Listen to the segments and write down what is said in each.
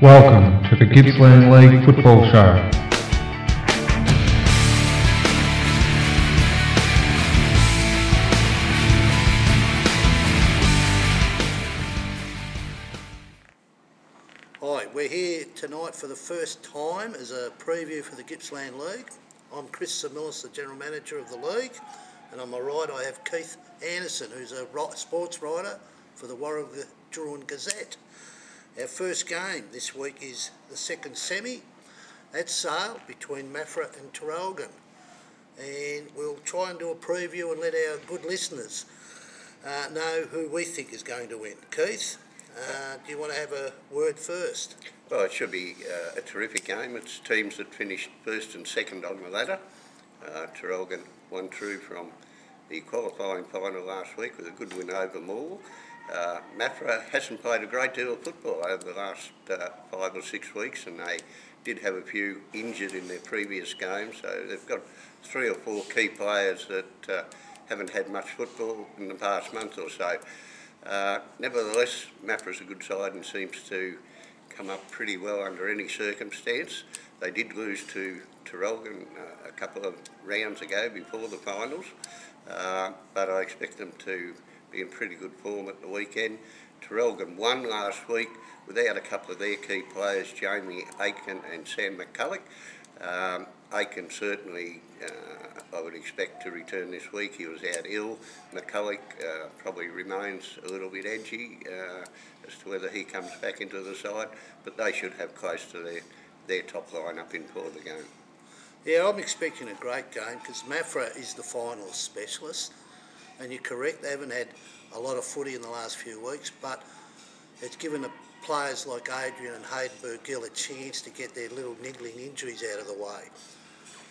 Welcome to the Gippsland League Football Show. Hi, we're here tonight for the first time as a preview for the Gippsland League. I'm Chris Samillis, the General Manager of the league, and on my right I have Keith Anderson, who's a sports writer for the Warragul Gazette. Our first game this week is the second semi at Sale between Maffra and Traralgon, and we'll try and do a preview and let our good listeners know who we think is going to win. Keith, do you want to have a word first? Well, it should be a terrific game. It's teams that finished first and second on the ladder. Traralgon won through from the qualifying final last week with a good win over Morwell. Maffra hasn't played a great deal of football over the last 5 or 6 weeks, and they did have a few injured in their previous games, so they've got 3 or 4 key players that haven't had much football in the past month or so. Nevertheless, Maffra's a good side and seems to come up pretty well under any circumstance. They did lose to Traralgon a couple of rounds ago before the finals, but I expect them to be in pretty good form at the weekend. Traralgon won last week without a couple of their key players, Jamie Aiken and Sam McCulloch. Aiken certainly, I would expect to return this week. He was out ill. McCulloch probably remains a little bit edgy as to whether he comes back into the side, but they should have close to their top lineup in for the game. Yeah, I'm expecting a great game because Maffra is the finals specialist, and you're correct, they haven't had a lot of footy in the last few weeks, but it's given the players like Adrian and Haydenberg Gill a chance to get their little niggling injuries out of the way.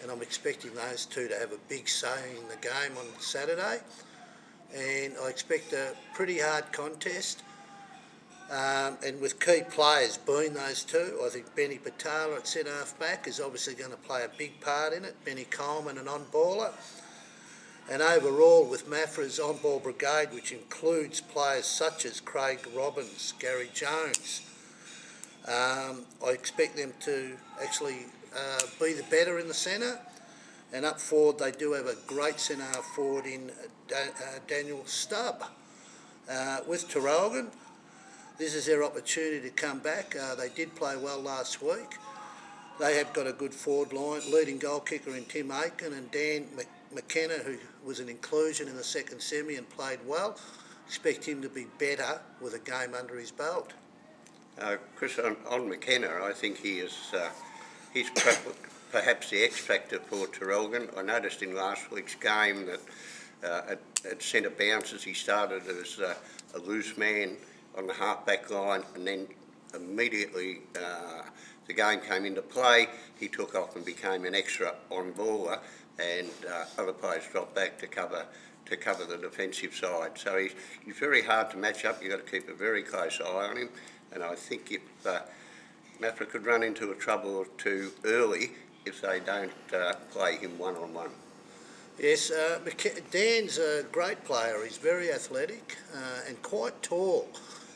And I'm expecting those two to have a big say in the game on Saturday. And I expect a pretty hard contest. And with key players being those two, I think Benny Patala at centre half back is obviously going to play a big part in it. Benny Coleman, an on-baller. And overall, with Maffra's on-ball brigade, which includes players such as Craig Robbins, Gary Jones, I expect them to actually be the better in the centre. And up forward, they do have a great centre half forward in Daniel Stubb. With Traralgon, this is their opportunity to come back. They did play well last week. They have got a good forward line, leading goal kicker in Tim Aiken and Dan McKenna, who was an inclusion in the second semi and played well. Expect him to be better with a game under his belt. Chris, on McKenna, I think he's perhaps the X factor for Traralgon. I noticed in last week's game that at centre bounces he started as a loose man on the half-back line, and then immediately the game came into play, he took off and became an extra on-baller, and other players dropped back to cover the defensive side. So he's very hard to match up. You've got to keep a very close eye on him, and I think if Maffra could run into a trouble or two early if they don't play him one-on-one. Yes, Dan's a great player. He's very athletic and quite tall,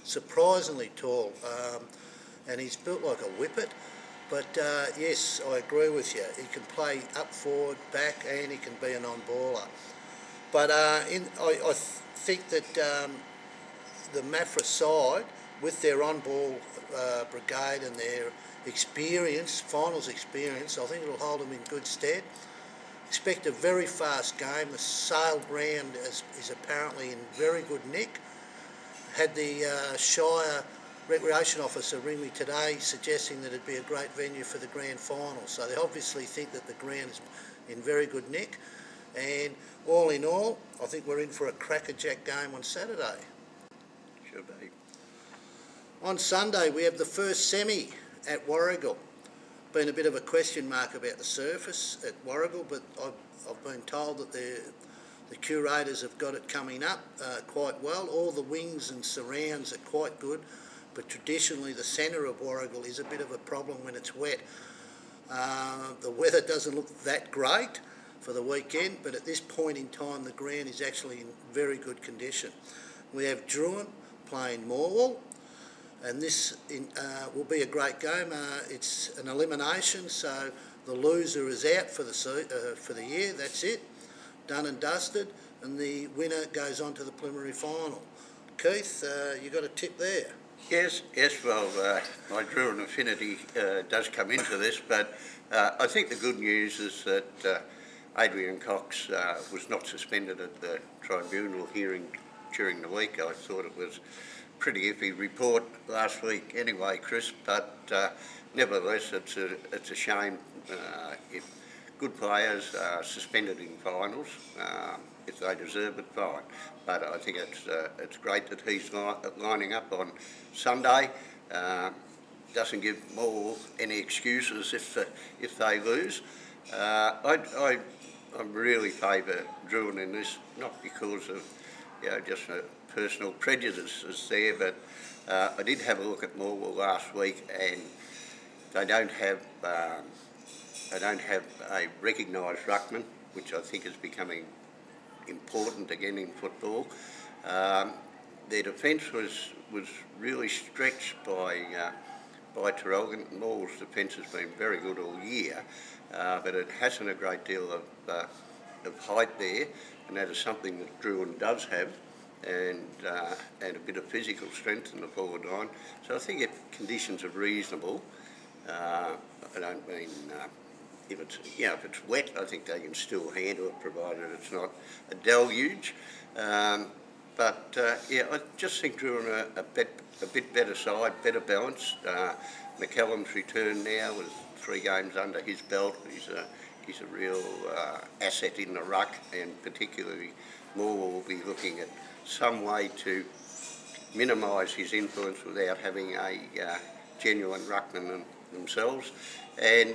surprisingly tall, and he's built like a whippet. But yes, I agree with you. He can play up forward, back, and he can be an on-baller. But I think that the Maffra side, with their on-ball brigade and their experience, finals experience, I think it'll hold them in good stead. Expect a very fast game. The Sale ground is apparently in very good nick. Had the Shire Recreation Officer ring me today suggesting that it'd be a great venue for the grand final. So they obviously think that the ground is in very good nick. And all in all, I think we're in for a crackerjack game on Saturday. Should be. On Sunday, we have the first semi at Warragul. Been a bit of a question mark about the surface at Warragul, but I've been told that the curators have got it coming up quite well. All the wings and surrounds are quite good, but traditionally the centre of Warragul is a bit of a problem when it's wet. The weather doesn't look that great for the weekend, but at this point in time the ground is actually in very good condition. We have Druin playing Morwell, and this will be a great game. It's an elimination, so the loser is out for the year. That's it, done and dusted, and the winner goes on to the preliminary final. Keith, you got a tip there? Yes. Well, my Druin affinity does come into this, but I think the good news is that Adrian Cox was not suspended at the tribunal hearing during the week. I thought it was a pretty iffy report last week anyway, Chris, but nevertheless it's a shame if good players are suspended in finals. If they deserve it, fine. But I think it's great that he's lining up on Sunday. Doesn't give Moore any excuses if they lose. I really favour Druin in this, not because of just a personal prejudices there, but I did have a look at Morwell last week, and they don't have a recognised ruckman, which I think is becoming important again in football. Their defence was really stretched by Traralgon. Morwell's defence has been very good all year, but it hasn't a great deal of height there, and that is something that Druin does have, and a bit of physical strength in the forward line. So I think if conditions are reasonable, I don't mean if it's wet, I think they can still handle it, provided it's not a deluge. But I just think Druin are a bit better side, better balanced. McCallum's return now with 3 games under his belt. He's a real asset in the ruck, and particularly Moore will be looking at some way to minimise his influence without having a genuine ruckman themselves. And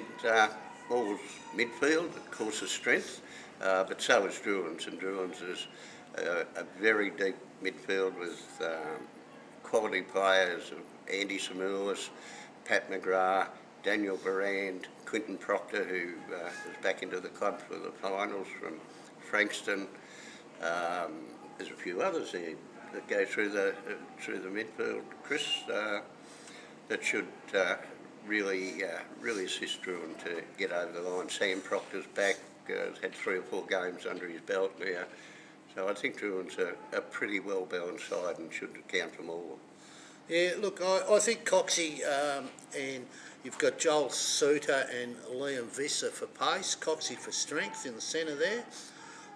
Moore's midfield, of course, is strength, but so is Druin's, and Druin's is a very deep midfield with quality players of Andy Samuelis, Pat McGrath, Daniel Barand, Quinton Proctor, who is back into the club for the finals from Frankston. There's a few others there that go through the midfield, Chris, that should really assist Druin to get over the line. Sam Proctor's back, has had 3 or 4 games under his belt now. So I think Druin's a pretty well balanced side and should account for more. Yeah, look, I think Coxie, and you've got Joel Suter and Liam Visser for pace, Coxie for strength in the centre there.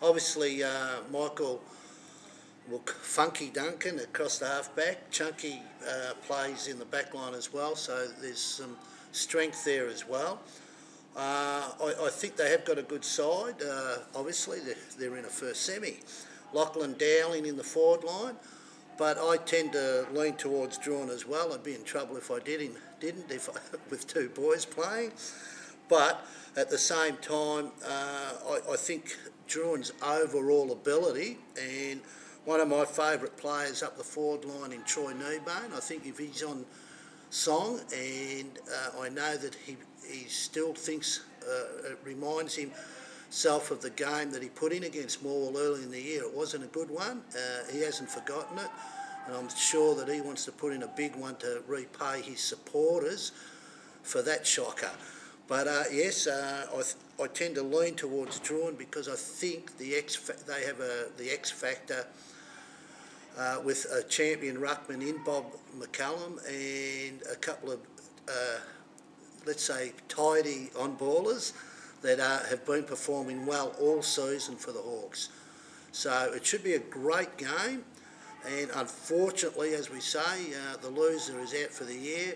Obviously, Funky Duncan across the half-back. Chunky plays in the back line as well, so there's some strength there as well. I think they have got a good side. Obviously, they're in a first semi. Lachlan Dowling in the forward line, but I tend to lean towards Druin as well. I'd be in trouble if I didn't with 2 boys playing. But at the same time, I think Druin's overall ability, and one of my favourite players up the forward line in Troy Kneebone, I think if he's on song, and I know that he still thinks, it reminds himself of the game that he put in against Morwell early in the year. It wasn't a good one. He hasn't forgotten it, and I'm sure that he wants to put in a big one to repay his supporters for that shocker. But yes, I tend to lean towards Druin because I think they have the X factor with a champion ruckman in Bob McCallum and a couple of, let's say, tidy on-ballers that have been performing well all season for the Hawks. So it should be a great game, and unfortunately, as we say, the loser is out for the year,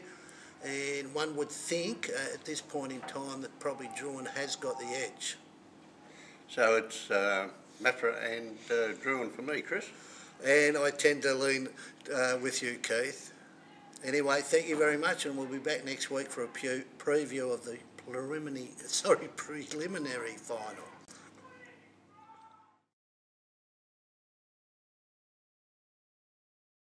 and one would think at this point in time that probably Druin has got the edge. So it's Mafra and Druin for me, Chris. And I tend to lean with you, Keith. Anyway, thank you very much, and we'll be back next week for a preview of the preliminary final.